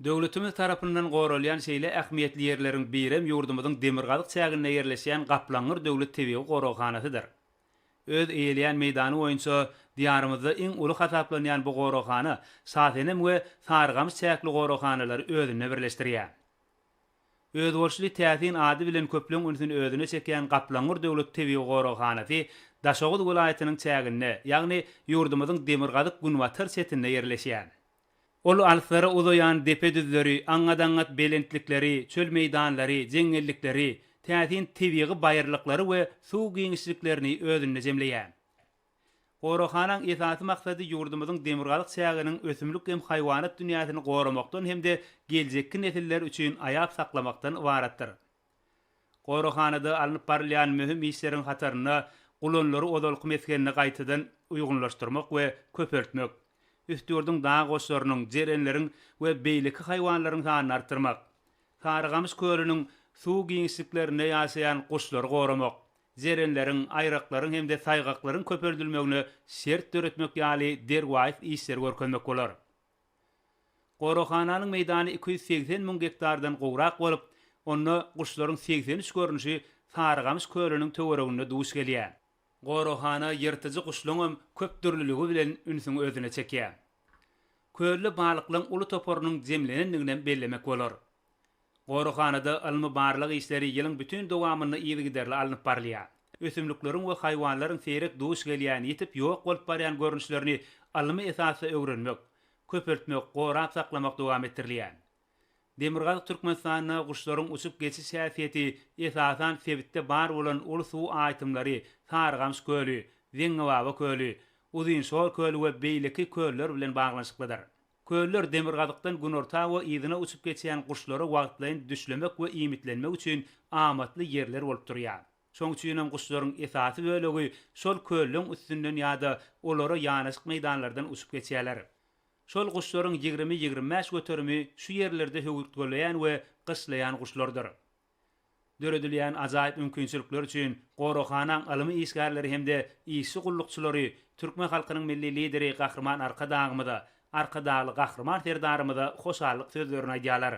Döwletimiz tarapyndan goralýan şeýle ähmiýetli ýerleriň birem ýurdumyzyň Demirgazyk çäginde ýerleşýän Gaplangır döwlet tebigi gorahanasydyr. Öz eýleýän meýdany boýunça diýarymyzda iň uly hasaplanýan bu gorahana Satenem we Sargamys çäkli gorahanalary özüne birleşdirýär. Öz bolşuly täsin ady bilen köpleň ünsün özüne çekýän Gaplangır döwlet tebigi gorahanasy Daşoğuz welaýatynyň çäginde, ýagny ýurdumyzyň Demirgazyk Gunwatar setinde ýerleşýär. Ol alslara uzayan depe düzleri, angadangat belentlikleri, çöl meydanları, cengellikleri, täsin tebigi bayırlıkları we suw giňişliklerini özünde jemleýär. Gorahanaň esasy maksady ýurdumyzyň Demirgazyk çäginiň ösümlik hem haýwanat dünýäsini goramakdan hem de geljekki nesiller üçin aýap saklamakdan ibaratdyr. Gorahanada alınıp barylýan möhüm işleriň hataryna gulanlary odalky meskenine gaýtadan uýgunlaşdyrmak we köpertmek, üstürdüň dağ goşlarynyň, jerenleriň we beýleki haýwanlaryň sanyny artdyrmak, Sargamys kölüniň suw giňişliklerinde ýaşaýan guşlary goramak, jerenleriň, aýraklaryň hem de saýgaklaryň köperdilmegine şert döretmek ýaly derwäs işler görkezmek bolar. Gorahananyň meýdany 280 000 hektardan gowrak bolup, onda guşlaryň 83 görnüşi Sargamys kölüniň töwereginde duş gelýär. Gorahana ýyrtyjy guşlaryň köp türlüligi bilen ünsüň özüne çekýär. Köllü balyklaryň uly toporunyň jemlenendiginden bellemek bolar. Gorahanada almy barlyk işleri ýylyň bütün dowamyny ýygyderli alınıp barylýar. Ösümlikleriň we haýwanlaryň seyrek duş gelýän ýetip ýok bolup barýan görnüşlerini almy esasy öwrenmek, köpertmek, gorap saklamak dowam etdirilýär. Demirgazyk Türkmenistanyna guşlaryň uçup geçiş sähäti esasan sebitde bar bolan uly suw aýtymlary Sargamys kölü, Zeňňewaby kölü, Uzynşol kölü we beýleki köller bilen baglanyşyklydyr. Köller Demirgazykdan günorta we ýygyna uçup geçýän guşlary wagtlaýyn düşlemek we imitlenmek üçin amatly ýerler bolup durýar. Şoň üçin hem guşlaryň esasy bölegi şol köllüň üstünden ýa-da olary ýanyşyk meýdanlardan uçup geçýärler. Şol guşlaryň 20-25 göterimi şu ýerlerde höwürtgeleýän we gyslaýan guşlardyr. Döredilýän ajaýyp mümkinçilikler üçin Gorahanaň alymy işgärleri hemde işi gullukçylary türkmen halkynyň milli lideri Gahrman Arkadagymyda, Arkadaly Gahrman serdarymyda hoşallyk sözlerini aýdýarlar.